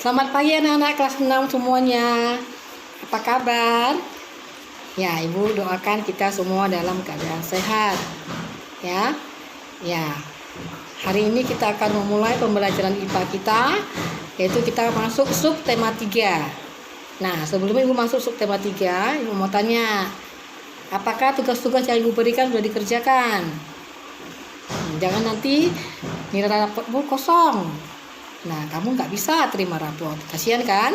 Selamat pagi anak-anak kelas 6 semuanya. Apa kabar? Ya, Ibu doakan kita semua dalam keadaan sehat. Ya. Ya. Hari ini kita akan memulai pembelajaran IPA kita, yaitu kita masuk sub tema 3. Nah, sebelum Ibu masuk sub tema 3, Ibu mau tanya, apakah tugas-tugas yang Ibu berikan sudah dikerjakan? Jangan nanti nilai rapotmu kosong. Nah, kamu nggak bisa terima rapot. Kasihan kan?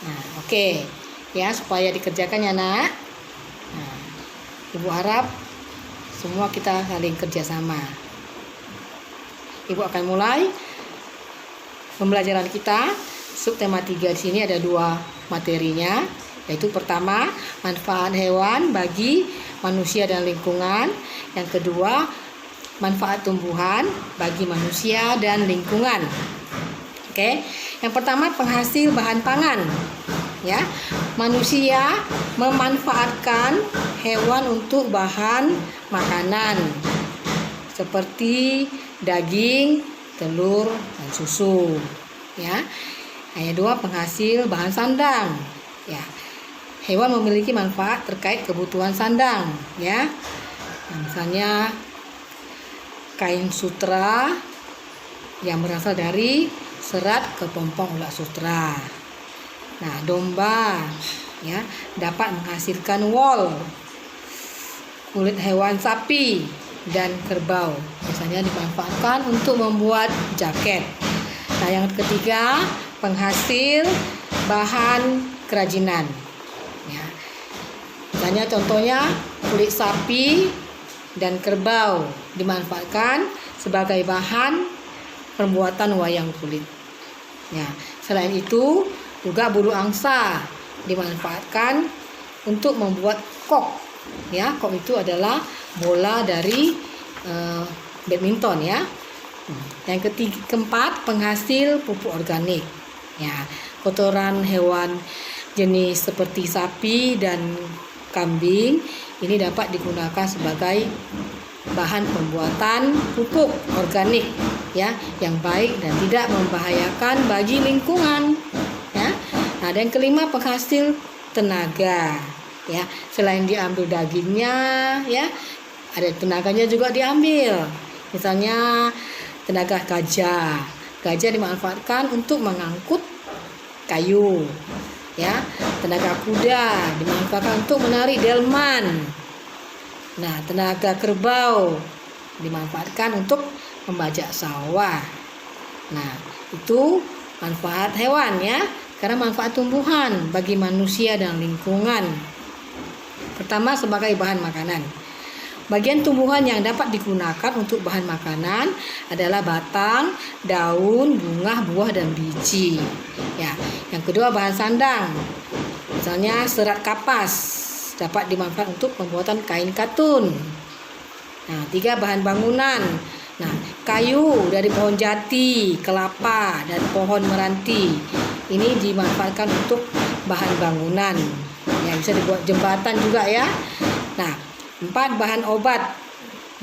Nah, oke. Ya, supaya dikerjakan ya, Nak. Nah, Ibu harap semua kita saling kerjasama. Ibu akan mulai pembelajaran kita. Subtema 3 di sini ada 2 materinya, yaitu pertama, manfaat hewan bagi manusia dan lingkungan. Yang kedua, manfaat tumbuhan bagi manusia dan lingkungan. Oke, yang pertama penghasil bahan pangan. Ya, manusia memanfaatkan hewan untuk bahan makanan seperti daging, telur, dan susu. Ya, yang kedua penghasil bahan sandang. Ya, hewan memiliki manfaat terkait kebutuhan sandang. Ya, misalnya kain sutra yang berasal dari serat kepompong ulat sutra. Nah, domba ya dapat menghasilkan wol. Kulit hewan sapi dan kerbau biasanya dimanfaatkan untuk membuat jaket. Nah, yang ketiga, penghasil bahan kerajinan. Ya. Misalnya contohnya kulit sapi dan kerbau dimanfaatkan sebagai bahan pembuatan wayang kulit. Ya, selain itu juga bulu angsa dimanfaatkan untuk membuat kok. Ya, kok itu adalah bola dari badminton ya. Yang keempat, penghasil pupuk organik. Ya, kotoran hewan jenis seperti sapi dan kambing ini dapat digunakan sebagai bahan pembuatan pupuk organik ya yang baik dan tidak membahayakan bagi lingkungan ya. Nah, dan yang kelima, penghasil tenaga ya. Selain diambil dagingnya ya, ada tenaganya juga diambil. Misalnya tenaga gajah. Gajah dimanfaatkan untuk mengangkut kayu ya. Tenaga kuda dimanfaatkan untuk menarik delman. Nah, tenaga kerbau dimanfaatkan untuk membajak sawah. Nah, itu manfaat hewan ya, karena manfaat tumbuhan bagi manusia dan lingkungan. Pertama, sebagai bahan makanan. Bagian tumbuhan yang dapat digunakan untuk bahan makanan adalah batang, daun, bunga, buah, dan biji. Ya, yang kedua, bahan sandang. Misalnya serat kapas dapat dimanfaatkan untuk pembuatan kain katun. Nah, 3, bahan bangunan. Nah, kayu dari pohon jati, kelapa, dan pohon meranti ini dimanfaatkan untuk bahan bangunan. Ya, bisa dibuat jembatan juga ya. Nah, 4, bahan obat.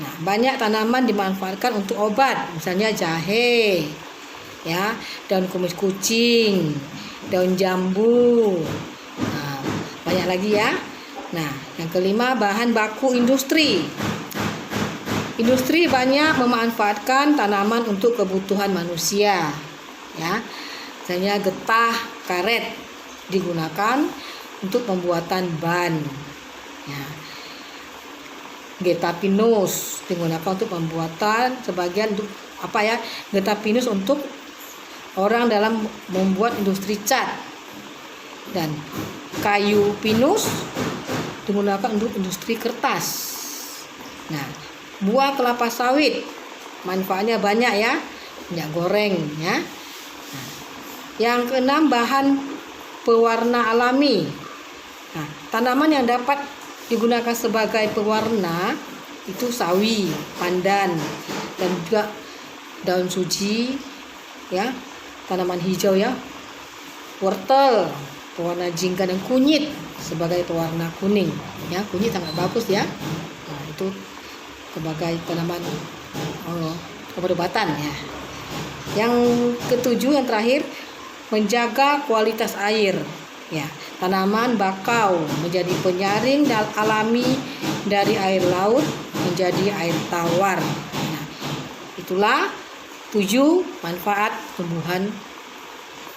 Nah, banyak tanaman dimanfaatkan untuk obat, misalnya jahe, ya, daun kumis kucing, daun jambu. Nah, banyak lagi ya. Nah, yang kelima, bahan baku industri. Industri banyak memanfaatkan tanaman untuk kebutuhan manusia. Ya, misalnya getah karet digunakan untuk pembuatan ban. Ya, getah pinus digunakan untuk pembuatan sebagian untuk apa ya? Getah pinus untuk orang dalam membuat industri cat. Dan kayu pinus digunakan untuk industri kertas. Nah, buah kelapa sawit manfaatnya banyak ya, minyak goreng ya. Nah, yang keenam, bahan pewarna alami. Nah, tanaman yang dapat digunakan sebagai pewarna itu sawi, pandan, dan juga daun suji ya, tanaman hijau ya, wortel, pewarna jingga, dan kunyit sebagai pewarna kuning ya. Kunyit sangat bagus ya. Nah, itu sebagai tanaman obat-obatan ya. Yang ketujuh, yang terakhir, menjaga kualitas air. Ya, tanaman bakau menjadi penyaring alami dari air laut menjadi air tawar. Nah, itulah 7 manfaat tumbuhan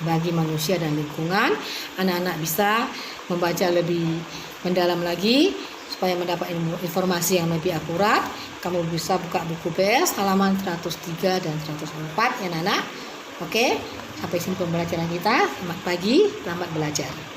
bagi manusia dan lingkungan. Anak-anak bisa membaca lebih mendalam lagi supaya mendapat informasi yang lebih akurat. Kamu bisa buka buku PS halaman 103 dan 104 ya Nana. Oke, sampai sini pembelajaran kita. Selamat pagi, selamat belajar.